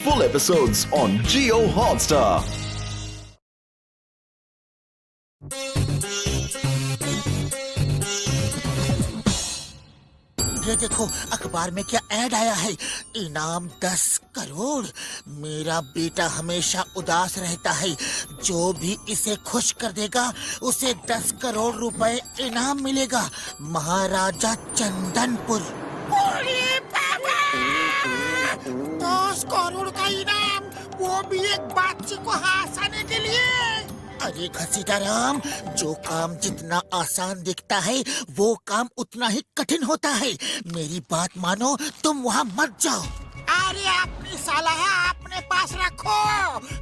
full episodes on Jio Hotstar. ये देखो अखबार में क्या ऐड आया है, इनाम 10 करोड़। मेरा बेटा हमेशा उदास रहता है, जो भी इसे खुश कर देगा उसे 10 करोड़ रुपए इनाम मिलेगा। महाराजा चंदनपुर। 10 करोड़ का इनाम, वो भी एक बाच्ची को हंसाने के लिए। अरे घसीटाराम, जो काम जितना आसान दिखता है वो काम उतना ही कठिन होता है। मेरी बात मानो, तुम वहाँ मत जाओ। अरे अपनी सलाह अपने पास रखो,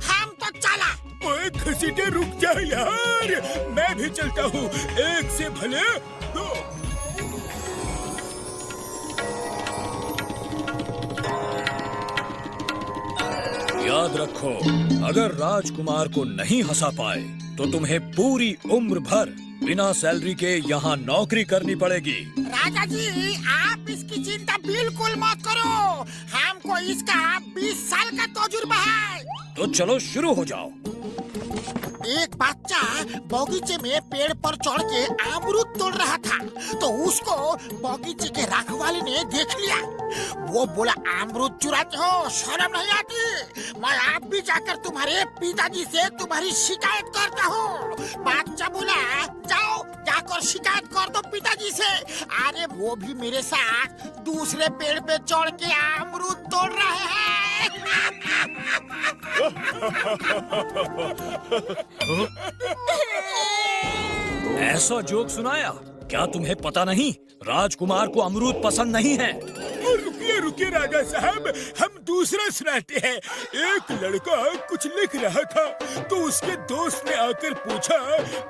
हम तो चला। ओए घसीटे रुक जा यार, मैं भी चलता हूँ। एक से भले दो। याद रखो, अगर राजकुमार को नहीं हंसा पाए तो तुम्हें पूरी उम्र भर बिना सैलरी के यहाँ नौकरी करनी पड़ेगी। राजा जी, आप इसकी चिंता बिल्कुल मत करो, हमको इसका 20 साल का तजुर्बा है। तो चलो शुरू हो जाओ। एक बच्चा बगीचे में पेड़ पर चढ़ के अमरूद तोड़ रहा था, तो उसको बगीचे के रखवाले ने देख लिया। वो बोला, अमरूद चुराते हो, शर्म नहीं आती? मैं आप भी जाकर तुम्हारे पिताजी से तुम्हारी शिकायत करता हूँ। बच्चा बोला, जाओ जाकर शिकायत कर दो पिताजी से। अरे वो भी मेरे साथ दूसरे पेड़ पे चढ़ के अमरूद तोड़ रहे हैं। ऐसा जोक सुनाया? क्या तुम्हें पता नहीं, राजकुमार को अमरूद पसंद नहीं है। रुकिए रुकिए राजा साहब, हम दूसरा सुनाते हैं। एक लड़का कुछ लिख रहा था, तो उसके दोस्त ने आकर पूछा,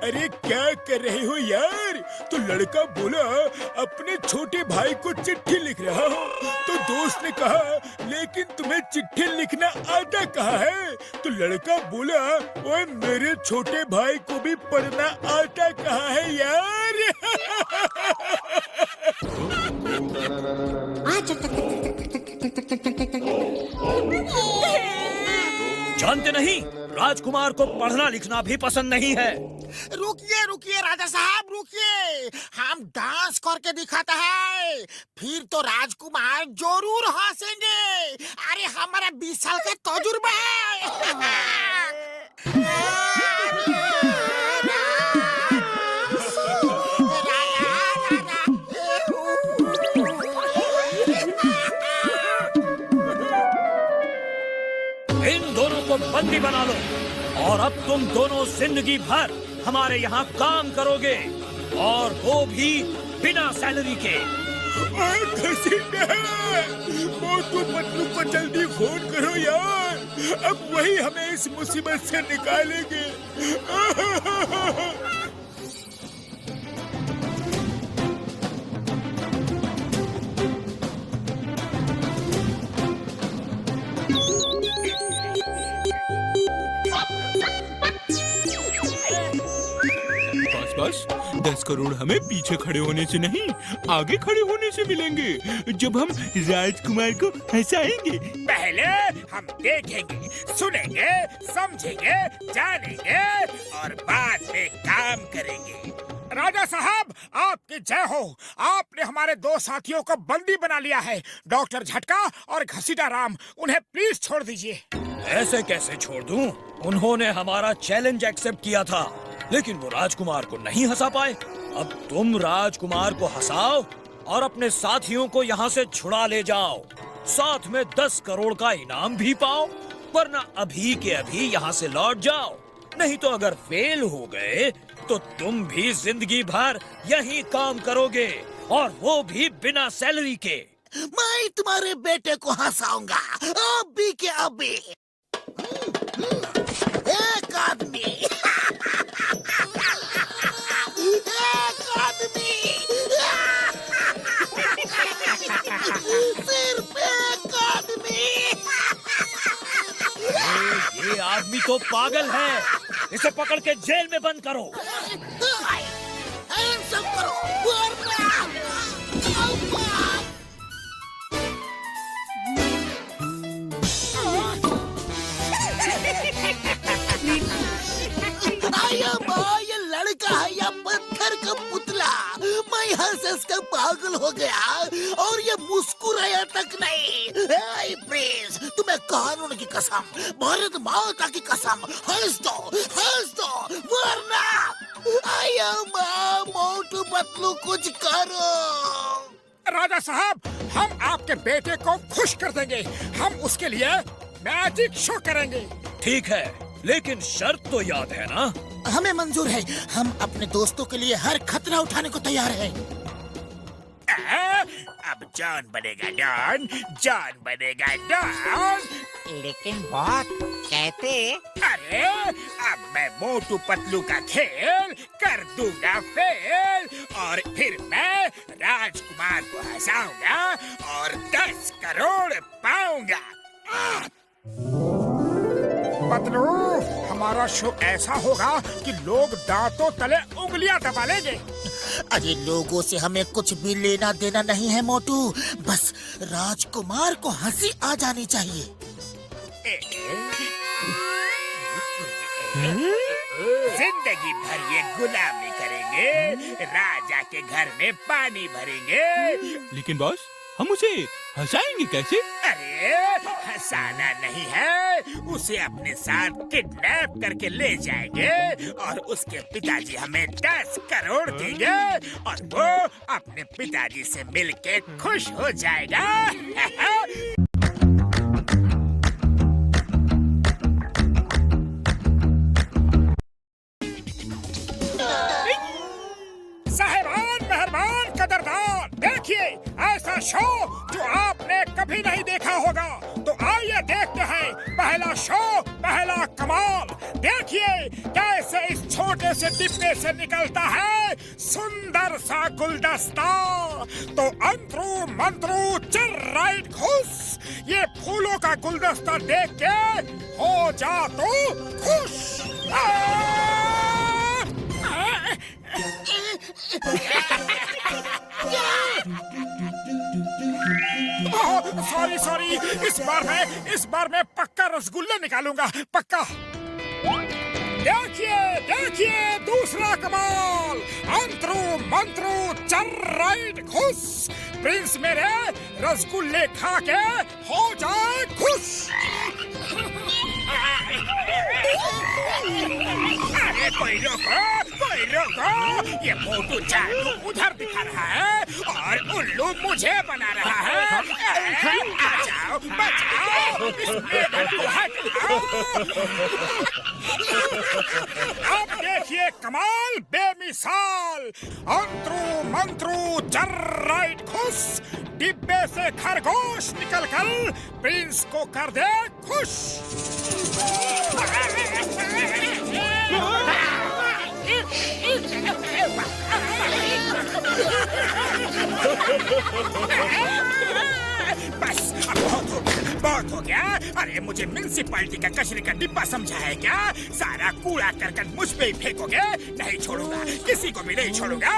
अरे क्या कर रहे हो यार? तो लड़का बोला, अपने छोटे भाई को चिट्ठी लिख रहा हूँ। तो दोस्त ने कहा, लेकिन तुम्हें चिट्ठी लिखना आता कहाँ है? तो लड़का बोला, ओए मेरे छोटे भाई को भी पढ़ना आता कहाँ है यार? जानते नहीं, राजकुमार को पढ़ना लिखना भी पसंद नहीं है। रुकिए रुकिए राजा साहब, रुकिए, हम डांस करके दिखाता है, फिर तो राजकुमार जरूर हंसेंगे। अरे हमारा 20 साल का तजुर्बा है। इन दोनों को बंदी बना लो और अब तुम दोनों जिंदगी भर हमारे यहाँ काम करोगे, और वो भी बिना सैलरी के। मोटू पतलू को जल्दी फोन करो यार, अब वही हमें इस मुसीबत से निकालेंगे। बस 10 करोड़ हमें पीछे खड़े होने से नहीं, आगे खड़े होने से मिलेंगे, जब हम राजकुमार को हंसाएंगे। पहले हम देखेंगे, सुनेंगे, समझेंगे, जानेंगे और बाद में काम करेंगे। राजा साहब, आपकी जय हो। आपने हमारे 2 साथियों को बंदी बना लिया है, डॉक्टर झटका और घसीटा राम। उन्हें प्लीज छोड़ दीजिए। ऐसे कैसे छोड़ दूं? उन्होंने हमारा चैलेंज एक्सेप्ट किया था, लेकिन वो राजकुमार को नहीं हंसा पाए। अब तुम राजकुमार को हंसाओ और अपने साथियों को यहाँ से छुड़ा ले जाओ, साथ में 10 करोड़ का इनाम भी पाओ, वरना अभी के अभी यहाँ से लौट जाओ। नहीं तो अगर फेल हो गए तो तुम भी जिंदगी भर यही काम करोगे, और वो भी बिना सैलरी के। मैं तुम्हारे बेटे को हंसाऊंगा, अभी के अभी। एक आदमी, एक आदमी, सिर्फ एक आदमी। ये आदमी तो पागल है, इसे पकड़ के जेल में बंद करो। सब करो, वरना हंस के पागल हो गया और ये मुस्कुराया तक नहीं। हे प्रिंस, तुम्हें कानून की कसम, भारत माता की कसम, हंस दो वरना आया माँ मोटू पतलू कुछ करो। राजा साहब, हम आपके बेटे को खुश कर देंगे। हम उसके लिए मैजिक शो करेंगे। ठीक है, लेकिन शर्त तो याद है ना? हमें मंजूर है। हम अपने दोस्तों के लिए हर खतरा उठाने को तैयार हैं। अब जॉन बनेगा डॉन, जॉन बनेगा डॉन। लेकिन बहुत कहते। अरे अब मैं मोटू पतलू का खेल कर दूंगा फेल, और फिर मैं राजकुमार को हंसाऊंगा और 10 करोड़ पाऊंगा। पतलू, हमारा शो ऐसा होगा कि लोग दांतों तले उंगलियां दबा लेंगे। अरे लोगों से हमें कुछ भी लेना देना नहीं है मोटू, बस राजकुमार को हंसी आ जानी चाहिए। जिंदगी भर ये गुलामी करेंगे, राजा के घर में पानी भरेंगे। लेकिन बॉस, हम उसे हंसाएंगे कैसे? अरे हंसाना नहीं है, उसे अपने साथ किडनैप करके ले जाएंगे और उसके पिताजी हमें 10 करोड़ देंगे और वो अपने पिताजी से मिलके खुश हो जाएगा। साहिबान, मेहरबान, कदरदान, देखिए ऐसा शो जो आपने कभी नहीं देखा होगा। तो आइए देखते हैं पहला शो, पहला कमाल। देखिए कैसे इस छोटे से डिब्बे से निकलता है सुंदर सा गुलदस्ता। तो अंतरू मंत्रू चल राइट खुश, ये फूलों का गुलदस्ता देख के हो जा तो खुश। सॉरी, इस बार मैं पक्का रसगुल्ले निकालूंगा, पक्का। देखिए दूसरा कमाल। अंतरू मंत्रू चल राइट खुश, प्रिंस मेरे रसगुल्ले खा के हो जाए खुश। अरे कोई रोको, ये मोटू जादू उधर दिखा रहा है और उल्लू मुझे बना रहा है। बचाओ, इस मेढक को हटाओ। अब देखिए कमाल बेमिसाल। अंतरू मंत्रू चल राइट खुश, डिब्बे से खरगोश निकलकर प्रिंस को कर दे खुश। बस अब बहुत हो गया। अरे मुझे म्युनिसिपैलिटी का कचरे का डिब्बा समझा है क्या? सारा कूड़ा करकट मुझ पे ही फेंकोगे? नहीं छोड़ूंगा, किसी को भी नहीं छोड़ूंगा।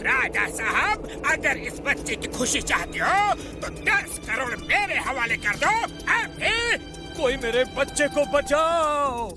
राजा साहब, अगर इस बच्चे की खुशी चाहते हो तो 10 करोड़ मेरे हवाले कर दो अभी। कोई मेरे बच्चे को बचाओ।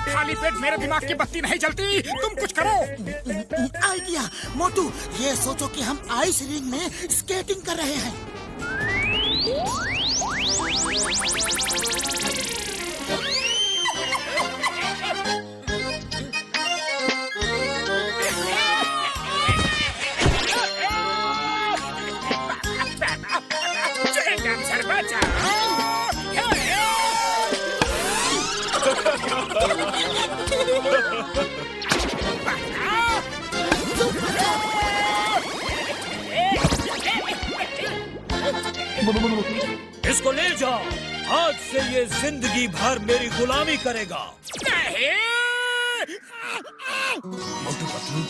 खाली पेट मेरे दिमाग की बत्ती नहीं जलती, तुम कुछ करो। आइडिया मोटू, ये सोचो कि हम आइस रिंग में स्केटिंग कर रहे हैं। इसको ले जाओ। आज से ये जिंदगी भर मेरी गुलामी करेगा। मोटू पतलू,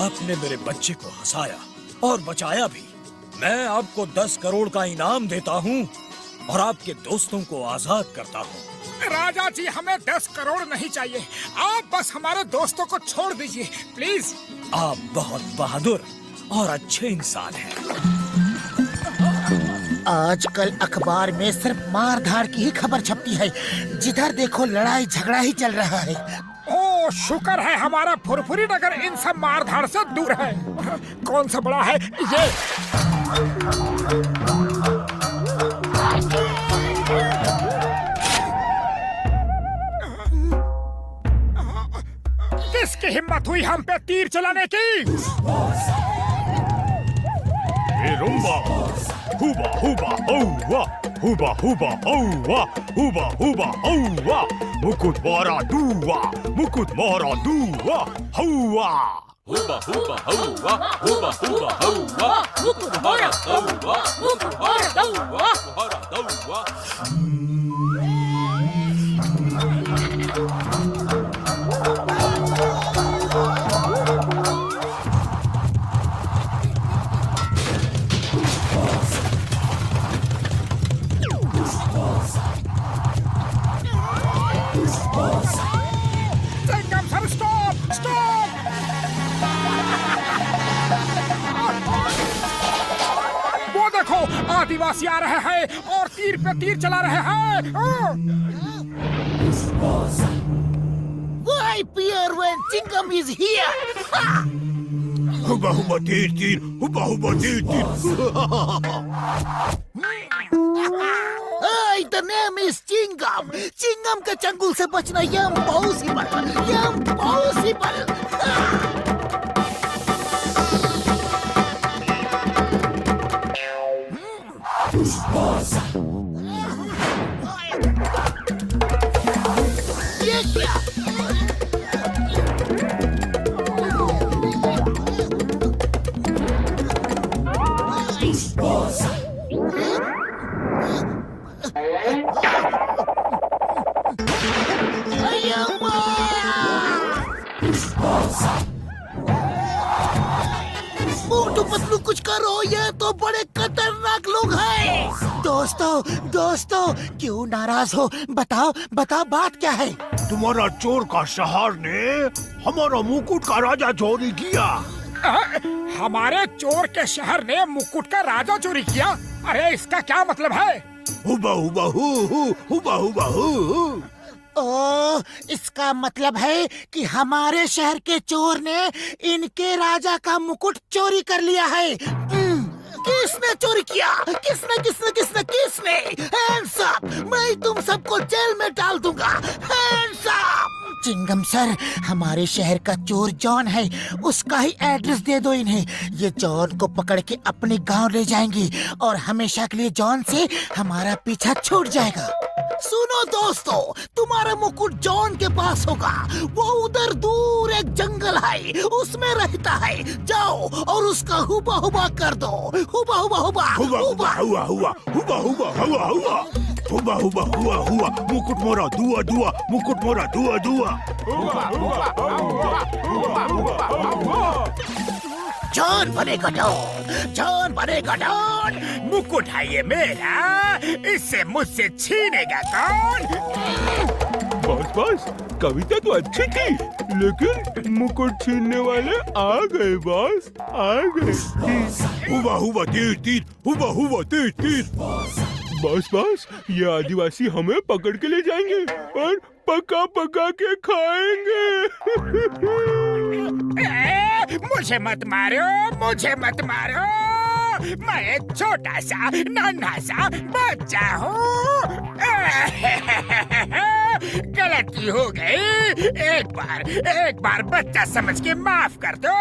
आपने मेरे बच्चे को हंसाया और बचाया भी। मैं आपको 10 करोड़ का इनाम देता हूँ और आपके दोस्तों को आजाद करता हूँ। राजा जी, हमें 10 करोड़ नहीं चाहिए, आप बस हमारे दोस्तों को छोड़ दीजिए प्लीज। आप बहुत बहादुर और अच्छे इंसान हैं। आजकल अखबार में सिर्फ मार धाड़ की ही खबर छपती है। जिधर देखो लड़ाई झगड़ा ही चल रहा है। ओ, शुक्र है हमारा फुरफुरी नगर इन सब मार धाड़ से दूर है। कौन सा बड़ा है ये? किसकी हिम्मत हुई हम पे तीर चलाने की? रुम्बा हुबा हुबा औवा, हुबा हुबा औवा, हुबा हुबा औवा, मुकुट मोरा दुआ, मुकुट मोरा दुआ, हौवा। हुबा हुबा हौवा, हुबा हुबा हौवा, मुकुट मोरा दौवा, मुकुट मोरा दौवा, मोरा दौवा। चिंगम सर, स्टॉप स्टॉप! वो देखो, आदिवासी आ रहे हैं और तीर पे तीर चला रहे हैं। Why fear when Chingam is here? हुबा हुबा तीर तीर, हुबा हुबा तीर तीर। Hey, the name is Chingam. Chingam के चंगुल से बचना impossible. Impossible. ये क्या? मोटू पतलू कुछ करो, ये तो बड़े खतरनाक लोग हैं। दोस्तों क्यों नाराज हो? बताओ बात क्या है? तुम्हारा चोर का शहर ने हमारा मुकुट का राजा चोरी किया। हमारे चोर के शहर ने मुकुट का राजा चोरी किया? अरे इसका क्या मतलब है? हुबा हुबा हुबा हुबा हु। ओ, इसका मतलब है कि हमारे शहर के चोर ने इनके राजा का मुकुट चोरी कर लिया है। किसने चोरी किया? किसने? Hands up! मैं तुम सबको जेल में डाल दूंगा। Hands up! चिंगम सर, हमारे शहर का चोर जॉन है, उसका ही एड्रेस दे दो इन्हें। ये जॉन को पकड़ के अपने गांव ले जाएंगी और हमेशा के लिए जॉन से हमारा पीछा छूट जाएगा। सुनो दोस्तों, तुम्हारा मुकुट जॉन के पास होगा। वो उधर दूर एक जंगल है, उसमें रहता है। जाओ और उसका हुबा हुबा कर दो। हुबा हुबा हुबा हुबा हुबा हुआ हुआ, हुबा हुबा हुआ हुआ, हुबा हुबा हुआ हुआ, मुकुट मोरा दुआ दुआ, मुकुट मोरा दुआ दुआ। जॉन बनेगा डॉन। मुकुट है ये मेरा, इससे मुझसे छीनेगा कौन? बॉस, कविता तो अच्छी थी, लेकिन मुकुट छीनने वाले आ गए बॉस, आ गए। हुबा हुबा तीर तीर, हुबा हुबा तीर तीर। बॉस, ये आदिवासी हमें पकड़ के ले जाएंगे और पका के खाएंगे। मुझे मत मारो, मैं एक छोटा सा नन्हा सा बच्चा हूँ। गलती हो गई, एक बार बच्चा समझ के माफ कर दो।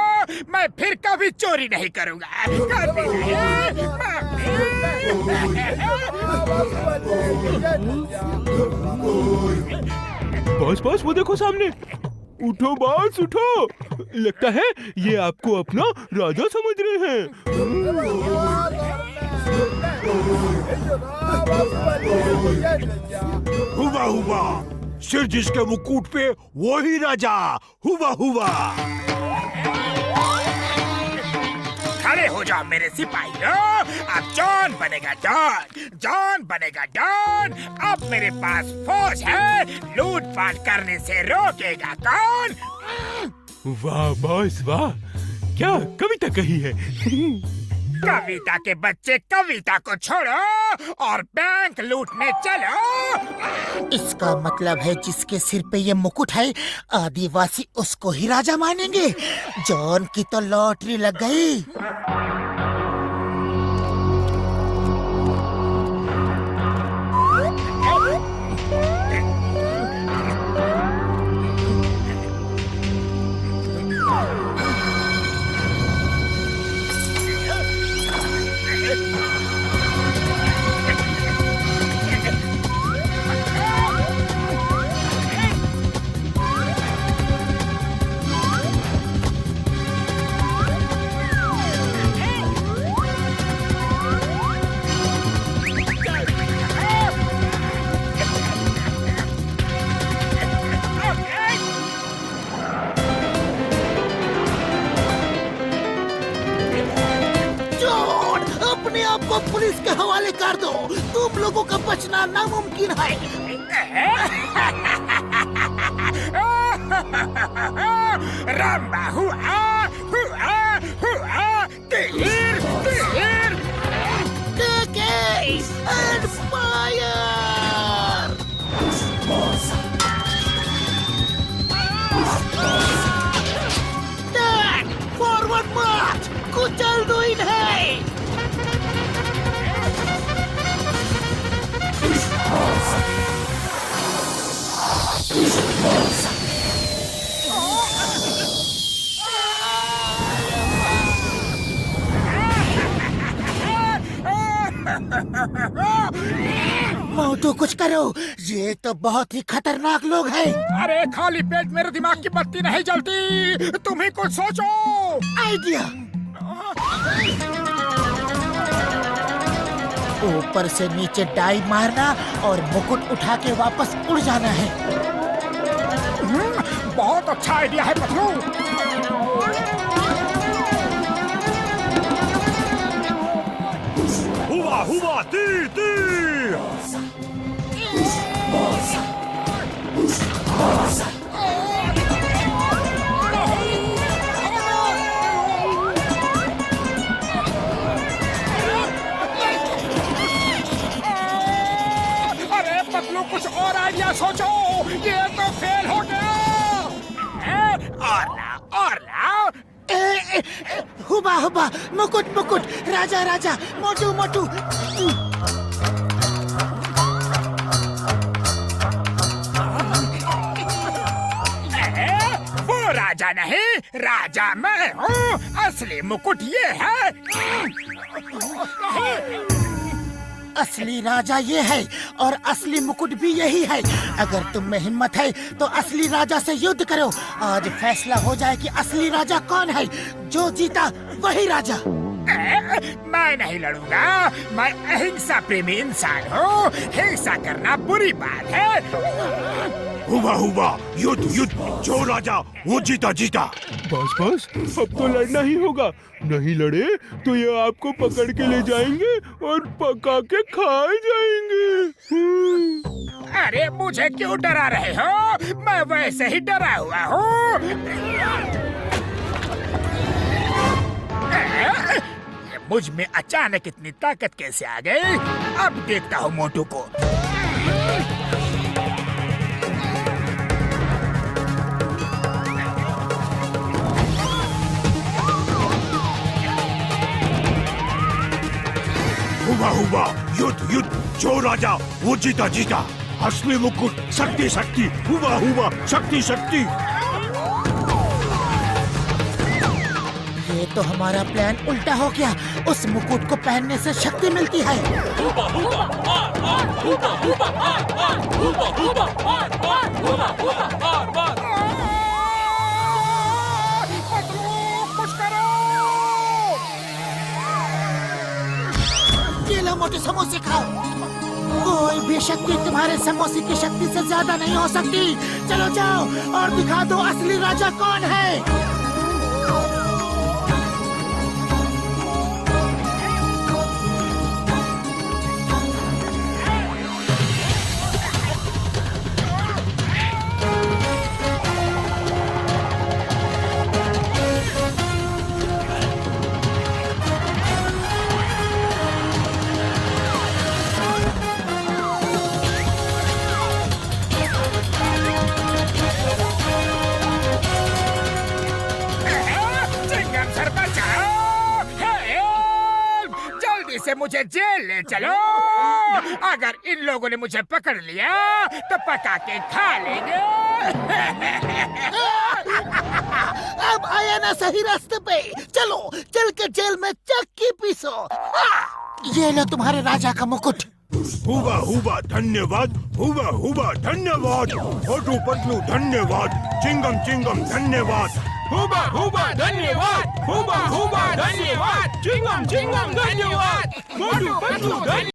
मैं फिर कभी चोरी नहीं करूँगा, कभी नहीं। बॉस, वो देखो सामने। उठो बॉस, उठो। लगता है ये आपको अपना राजा समझ रहे हैं। हुआ हुआ, सिर जिसके मुकुट पे वही राजा। हुआ हुआ। खड़े हो जाओ मेरे सिपाहियों, अब जॉन बनेगा डॉन, जॉन बनेगा डॉन। अब मेरे पास फौज है, लूटपाट करने से रोकेगा कौन? वाह बॉस वाह, क्या कविता कही है। कविता के बच्चे कविता को छोड़ो और बैंक लूटने चलो। इसका मतलब है जिसके सिर पे ये मुकुट है, आदिवासी उसको ही राजा मानेंगे। जॉन की तो लॉटरी लग गई। अपने आप को पुलिस के हवाले कर दो, तुम लोगों का बचना नामुमकिन है। रंबा हुआ, हुआ, हुआ, तीर, तीर। Take aim and fire! Dad, forward march! कुचल दो इन्हें! मोटू कुछ करो, ये तो बहुत ही खतरनाक लोग हैं। अरे खाली पेट मेरे दिमाग की बत्ती नहीं जलती, तुम ही कुछ सोचो। आइडिया, ऊपर से नीचे डाइव मारना और मुकुट उठा के वापस उड़ जाना है। बहुत अच्छा आइडिया है पतलू। हुआ हुआ, तीर तीर। अरे पतलू कुछ और आइडिया सोचो, ये तो फेल हो गया। और लाओ, और लाओ। हुबा हुबा, मुकुट मुकुट, राजा राजा, मोटू मोटू। वो राजा नहीं, राजा मैं हूँ। असली मुकुट ये है। असली राजा ये है और असली मुकुट भी यही है। अगर तुम में हिम्मत है तो असली राजा से युद्ध करो। आज फैसला हो जाए कि असली राजा कौन है। जो जीता वही राजा। मैं नहीं लड़ूंगा, मैं अहिंसा प्रेमी इंसान हूँ। हिंसा करना बुरी बात है। हुआ हुआ, युद्ध युद्ध, जो राजा वो जीता जीता। बॉस अब तो लड़ना ही होगा, नहीं लड़े तो ये आपको पकड़ के ले जाएंगे और पका के खाए जाएंगे। अरे मुझे क्यों डरा रहे हो? मैं वैसे ही डरा हुआ हूँ। मुझ में अचानक इतनी ताकत कैसे आ गई? अब देखता हूँ मोटू को। हुआ हुआ, युद्ध युद्ध, जो राजा वो जीता जीता। असली मुकुट, शक्ति शक्ति। हुआ हुआ, शक्ति शक्ति। ये तो हमारा प्लान उल्टा हो गया। उस मुकुट को पहनने से शक्ति मिलती है। मोटे समोसे खाओ। कोई भी शक्ति तुम्हारे समोसे की शक्ति से ज्यादा नहीं हो सकती। चलो जाओ और दिखा दो असली राजा कौन है। चिंगम सर बचाओ! हेल्प! जल्दी से मुझे जेल ले चलो। अगर इन लोगों ने मुझे पकड़ लिया तो पका के खा लेंगे। अब आया ना सही रास्ते पे। चलो चल के जेल में चक्की पीसो। ये लो तुम्हारे राजा का मुकुट। हुबा हुबा धन्यवाद, हुबा हुबा धन्यवाद, मोटू पतलू धन्यवाद, चिंगम चिंगम धन्यवाद। हुबा हुबा धन्यवाद, हुबा हुबा धन्यवाद, चिंगम चिंगम धन्यवाद, मोटू पतलू धन्यवाद।